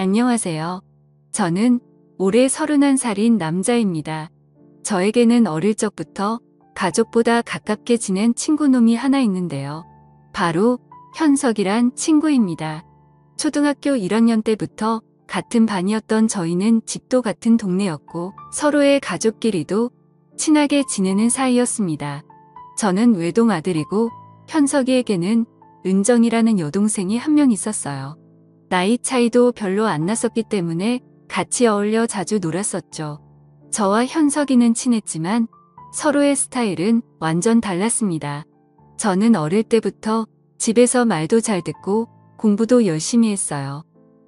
안녕하세요. 저는 올해 31살인 남자입니다. 저에게는 어릴 적부터 가족보다 가깝게 지낸 친구놈이 하나 있는데요. 바로 현석이란 친구입니다. 초등학교 1학년 때부터 같은 반이었던 저희는 집도 같은 동네였고 서로의 가족끼리도 친하게 지내는 사이였습니다. 저는 외동 아들이고 현석이에게는 은정이라는 여동생이 한 명 있었어요. 나이 차이도 별로 안 났었기 때문에 같이 어울려 자주 놀았었죠. 저와 현석이는 친했지만 서로의 스타일은 완전 달랐습니다. 저는 어릴 때부터 집에서 말도 잘 듣고 공부도 열심히 했어요.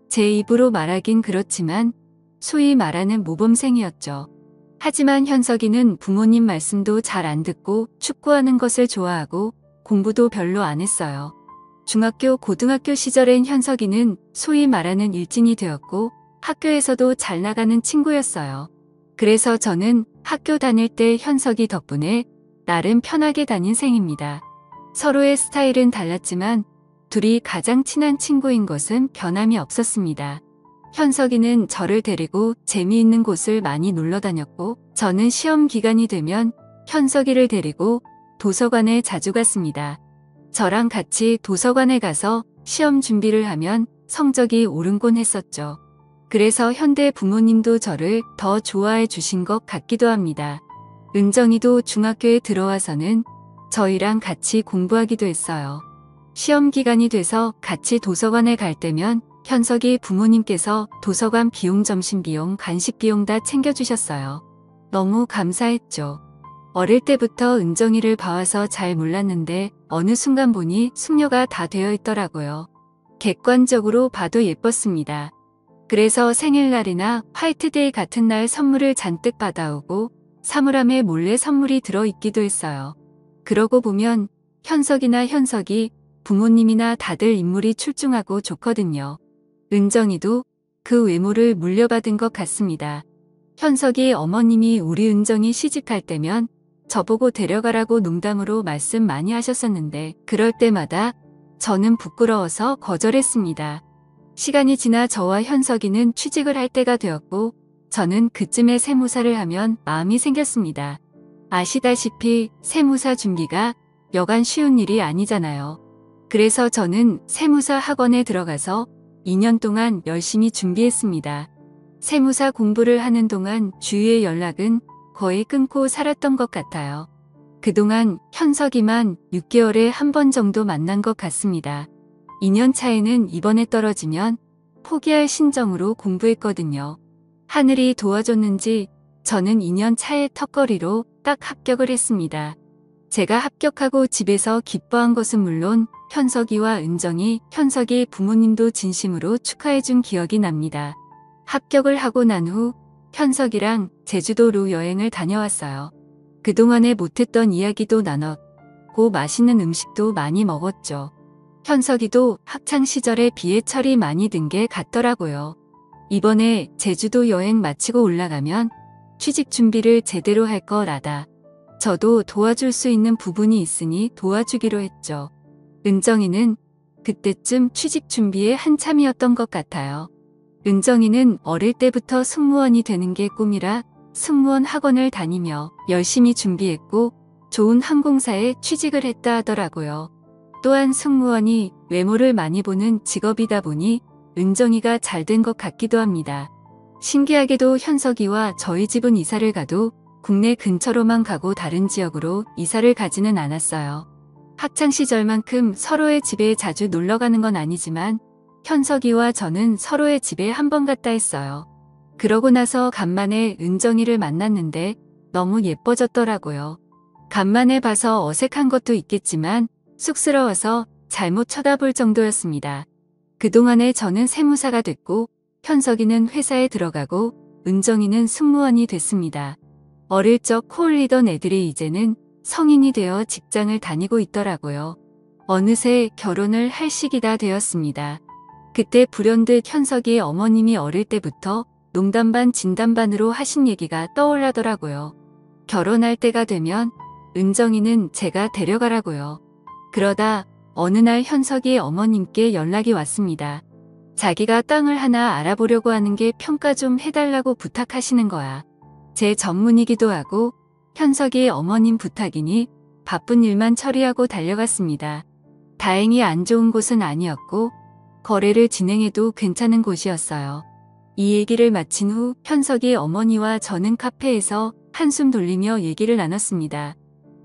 제 입으로 말하긴 그렇지만 소위 말하는 모범생이었죠. 하지만 현석이는 부모님 말씀도 잘 안 듣고 축구하는 것을 좋아하고 공부도 별로 안 했어요. 중학교, 고등학교 시절엔 현석이는 소위 말하는 일진이 되었고 학교에서도 잘 나가는 친구였어요. 그래서 저는 학교 다닐 때 현석이 덕분에 나름 편하게 다닌 셈입니다. 서로의 스타일은 달랐지만 둘이 가장 친한 친구인 것은 변함이 없었습니다. 현석이는 저를 데리고 재미있는 곳을 많이 놀러 다녔고 저는 시험 기간이 되면 현석이를 데리고 도서관에 자주 갔습니다. 저랑 같이 도서관에 가서 시험 준비를 하면 성적이 오르곤 했었죠. 그래서 현대 부모님도 저를 더 좋아해 주신 것 같기도 합니다. 은정이도 중학교에 들어와서는 저희랑 같이 공부하기도 했어요. 시험 기간이 돼서 같이 도서관에 갈 때면 현석이 부모님께서 도서관 비용, 점심 비용, 간식 비용 다 챙겨주셨어요. 너무 감사했죠. 어릴 때부터 은정이를 봐와서 잘 몰랐는데 어느 순간 보니 숙녀가 다 되어 있더라고요. 객관적으로 봐도 예뻤습니다. 그래서 생일날이나 화이트데이 같은 날 선물을 잔뜩 받아오고 사물함에 몰래 선물이 들어있기도 했어요. 그러고 보면 현석이나 현석이 부모님이나 다들 인물이 출중하고 좋거든요. 은정이도 그 외모를 물려받은 것 같습니다. 현석이 어머님이 우리 은정이 시집갈 때면 저보고 데려가라고 농담으로 말씀 많이 하셨었는데 그럴 때마다 저는 부끄러워서 거절했습니다. 시간이 지나 저와 현석이는 취직을 할 때가 되었고 저는 그쯤에 세무사를 하면 마음이 생겼습니다. 아시다시피 세무사 준비가 여간 쉬운 일이 아니잖아요. 그래서 저는 세무사 학원에 들어가서 2년 동안 열심히 준비했습니다. 세무사 공부를 하는 동안 주위의 연락은 거의 끊고 살았던 것 같아요. 그동안 현석이만 6개월에 한 번 정도 만난 것 같습니다. 2년 차에는 이번에 떨어지면 포기할 심정으로 공부했거든요. 하늘이 도와줬는지 저는 2년 차의 턱걸이로 딱 합격을 했습니다. 제가 합격하고 집에서 기뻐한 것은 물론 현석이와 은정이, 현석이 부모님도 진심으로 축하해준 기억이 납니다. 합격을 하고 난 후 현석이랑 제주도로 여행을 다녀왔어요. 그동안에 못했던 이야기도 나눴고 맛있는 음식도 많이 먹었죠. 현석이도 학창시절에 비에 철이 많이 든 게 같더라고요. 이번에 제주도 여행 마치고 올라가면 취직 준비를 제대로 할 거라다. 저도 도와줄 수 있는 부분이 있으니 도와주기로 했죠. 은정이는 그때쯤 취직 준비에 한참이었던 것 같아요. 은정이는 어릴 때부터 승무원이 되는 게 꿈이라 승무원 학원을 다니며 열심히 준비했고 좋은 항공사에 취직을 했다 하더라고요. 또한 승무원이 외모를 많이 보는 직업이다 보니 은정이가 잘 된 것 같기도 합니다. 신기하게도 현석이와 저희 집은 이사를 가도 국내 근처로만 가고 다른 지역으로 이사를 가지는 않았어요. 학창시절만큼 서로의 집에 자주 놀러 가는 건 아니지만 현석이와 저는 서로의 집에 한 번 갔다 했어요. 그러고 나서 간만에 은정이를 만났는데 너무 예뻐졌더라고요. 간만에 봐서 어색한 것도 있겠지만 쑥스러워서 잘못 쳐다볼 정도였습니다. 그동안에 저는 세무사가 됐고 현석이는 회사에 들어가고 은정이는 승무원이 됐습니다. 어릴 적 코올리던 애들이 이제는 성인이 되어 직장을 다니고 있더라고요. 어느새 결혼을 할 시기가 되었습니다. 그때 불현듯 현석이의 어머님이 어릴 때부터 농담 반 진담 반으로 하신 얘기가 떠올라더라고요. 결혼할 때가 되면 은정이는 제가 데려가라고요. 그러다 어느 날 현석이의 어머님께 연락이 왔습니다. 자기가 땅을 하나 알아보려고 하는 게 평가 좀 해달라고 부탁하시는 거야. 제 전문이기도 하고 현석이 어머님 부탁이니 바쁜 일만 처리하고 달려갔습니다. 다행히 안 좋은 곳은 아니었고 거래를 진행해도 괜찮은 곳이었어요. 이 얘기를 마친 후 현석이 어머니와 저는 카페에서 한숨 돌리며 얘기를 나눴습니다.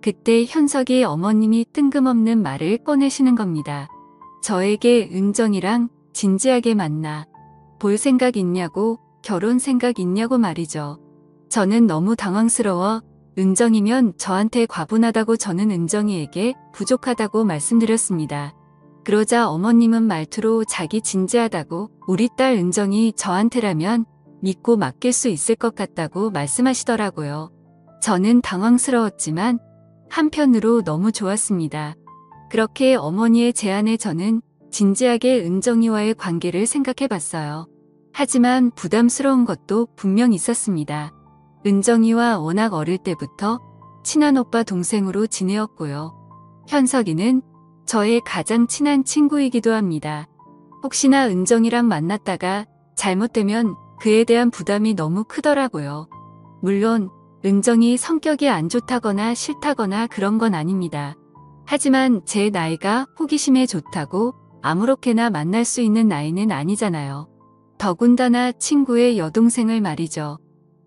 그때 현석이 어머님이 뜬금없는 말을 꺼내시는 겁니다. 저에게 은정이랑 진지하게 만나 볼 생각 있냐고, 결혼 생각 있냐고 말이죠. 저는 너무 당황스러워 은정이면 저한테 과분하다고 저는 은정이에게 부족하다고 말씀드렸습니다. 그러자 어머님은 말투로 자기 진지하다고 우리 딸 은정이 저한테라면 믿고 맡길 수 있을 것 같다고 말씀하시더라고요. 저는 당황스러웠지만 한편으로 너무 좋았습니다. 그렇게 어머니의 제안에 저는 진지하게 은정이와의 관계를 생각해 봤어요. 하지만 부담스러운 것도 분명 있었습니다. 은정이와 워낙 어릴 때부터 친한 오빠 동생으로 지내었고요. 현석이는 저의 가장 친한 친구이기도 합니다. 혹시나 은정이랑 만났다가 잘못되면 그에 대한 부담이 너무 크더라고요. 물론 은정이 성격이 안 좋다거나 싫다거나 그런 건 아닙니다. 하지만 제 나이가 호기심에 좋다고 아무렇게나 만날 수 있는 나이는 아니잖아요. 더군다나 친구의 여동생을 말이죠.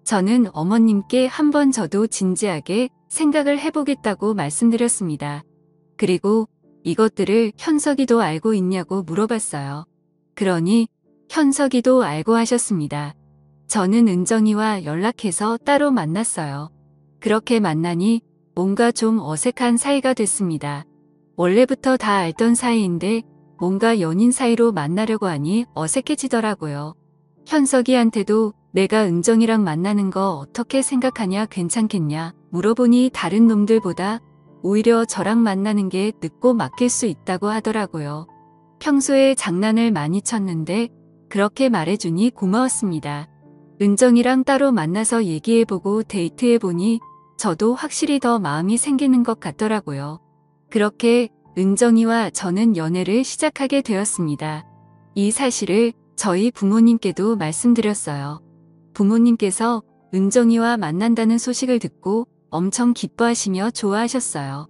저는 어머님께 한번 저도 진지하게 생각을 해보겠다고 말씀드렸습니다. 그리고 이것들을 현석이도 알고 있냐고 물어봤어요. 그러니 현석이도 알고 하셨습니다. 저는 은정이와 연락해서 따로 만났어요. 그렇게 만나니 뭔가 좀 어색한 사이가 됐습니다. 원래부터 다 알던 사이인데 뭔가 연인 사이로 만나려고 하니 어색해지더라고요. 현석이한테도 내가 은정이랑 만나는 거 어떻게 생각하냐, 괜찮겠냐 물어보니 다른 놈들보다 오히려 저랑 만나는 게 늦고 맡길 수 있다고 하더라고요. 평소에 장난을 많이 쳤는데 그렇게 말해주니 고마웠습니다. 은정이랑 따로 만나서 얘기해보고 데이트해보니 저도 확실히 더 마음이 생기는 것 같더라고요. 그렇게 은정이와 저는 연애를 시작하게 되었습니다. 이 사실을 저희 부모님께도 말씀드렸어요. 부모님께서 은정이와 만난다는 소식을 듣고 엄청 기뻐하시며 좋아하셨어요.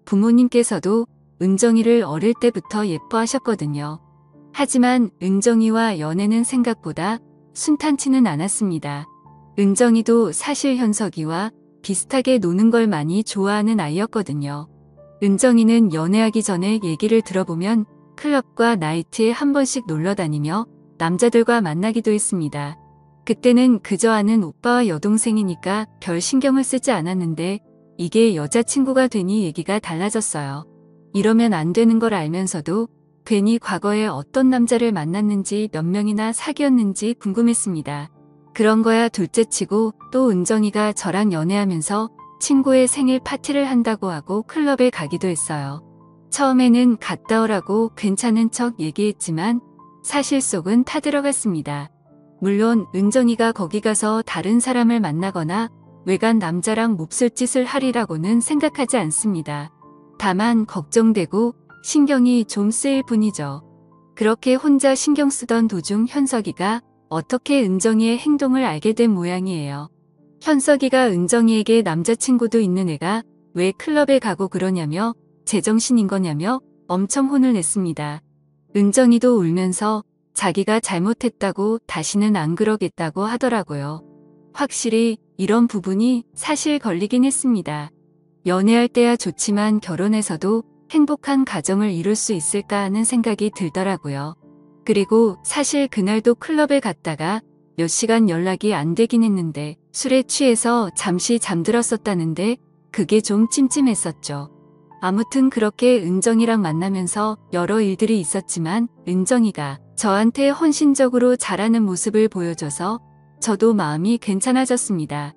부모님께서도 은정이를 어릴 때부터 예뻐하셨거든요. 하지만 은정이와 연애는 생각보다 순탄치는 않았습니다. 은정이도 사실 현석이와 비슷하게 노는 걸 많이 좋아하는 아이였거든요. 은정이는 연애하기 전에 얘기를 들어보면 클럽과 나이트에 한 번씩 놀러 다니며 남자들과 만나기도 했습니다. 그때는 그저 아는 오빠와 여동생이니까 별 신경을 쓰지 않았는데 이게 여자친구가 되니 얘기가 달라졌어요. 이러면 안 되는 걸 알면서도 괜히 과거에 어떤 남자를 만났는지 몇 명이나 사귀었는지 궁금했습니다. 그런 거야 둘째치고 또 은정이가 저랑 연애하면서 친구의 생일 파티를 한다고 하고 클럽에 가기도 했어요. 처음에는 갔다 오라고 괜찮은 척 얘기했지만 사실 속은 타들어갔습니다. 물론 은정이가 거기 가서 다른 사람을 만나거나 외간 남자랑 몹쓸 짓을 하리라고는 생각하지 않습니다. 다만 걱정되고 신경이 좀 쓰일 뿐이죠. 그렇게 혼자 신경 쓰던 도중 현석이가 어떻게 은정이의 행동을 알게 된 모양이에요. 현석이가 은정이에게 남자친구도 있는 애가 왜 클럽에 가고 그러냐며 제정신인 거냐며 엄청 혼을 냈습니다. 은정이도 울면서 자기가 잘못했다고 다시는 안 그러겠다고 하더라고요. 확실히 이런 부분이 사실 걸리긴 했습니다. 연애할 때야 좋지만 결혼해서도 행복한 가정을 이룰 수 있을까 하는 생각이 들더라고요. 그리고 사실 그날도 클럽에 갔다가 몇 시간 연락이 안 되긴 했는데 술에 취해서 잠시 잠들었었다는데 그게 좀 찜찜했었죠. 아무튼 그렇게 은정이랑 만나면서 여러 일들이 있었지만 은정이가 저한테 헌신적으로 잘하는 모습을 보여줘서 저도 마음이 괜찮아졌습니다.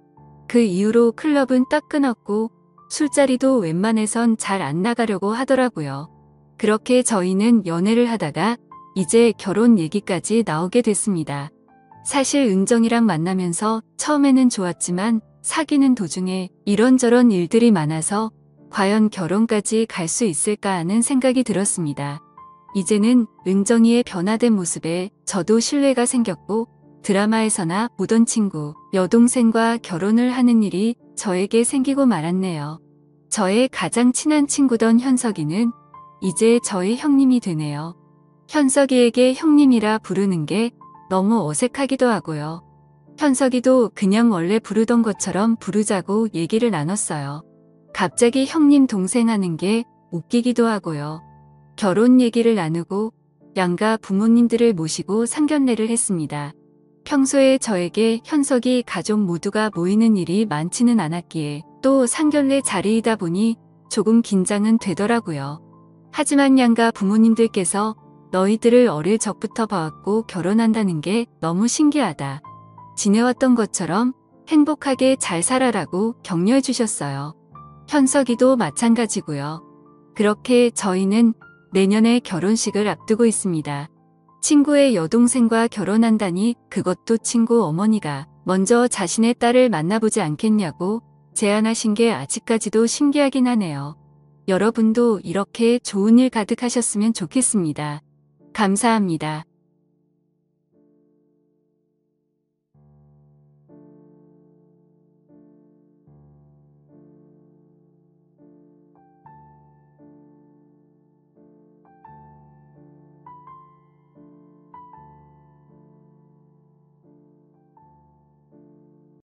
그 이후로 클럽은 딱 끊었고 술자리도 웬만해선 잘 안 나가려고 하더라고요. 그렇게 저희는 연애를 하다가 이제 결혼 얘기까지 나오게 됐습니다. 사실 은정이랑 만나면서 처음에는 좋았지만 사귀는 도중에 이런저런 일들이 많아서 과연 결혼까지 갈 수 있을까 하는 생각이 들었습니다. 이제는 은정이의 변화된 모습에 저도 신뢰가 생겼고 드라마에서나 보던 친구, 여동생과 결혼을 하는 일이 저에게 생기고 말았네요. 저의 가장 친한 친구던 현석이는 이제 저의 형님이 되네요. 현석이에게 형님이라 부르는 게 너무 어색하기도 하고요. 현석이도 그냥 원래 부르던 것처럼 부르자고 얘기를 나눴어요. 갑자기 형님 동생 하는 게 웃기기도 하고요. 결혼 얘기를 나누고 양가 부모님들을 모시고 상견례를 했습니다. 평소에 저에게 현석이 가족 모두가 모이는 일이 많지는 않았기에 또 상견례 자리이다 보니 조금 긴장은 되더라고요. 하지만 양가 부모님들께서 너희들을 어릴 적부터 봐왔고 결혼한다는 게 너무 신기하다. 지내왔던 것처럼 행복하게 잘 살아라고 격려해 주셨어요. 현석이도 마찬가지고요. 그렇게 저희는 내년에 결혼식을 앞두고 있습니다. 친구의 여동생과 결혼한다니 그것도 친구 어머니가 먼저 자신의 딸을 만나보지 않겠냐고 제안하신 게 아직까지도 신기하긴 하네요. 여러분도 이렇게 좋은 일 가득하셨으면 좋겠습니다. 감사합니다.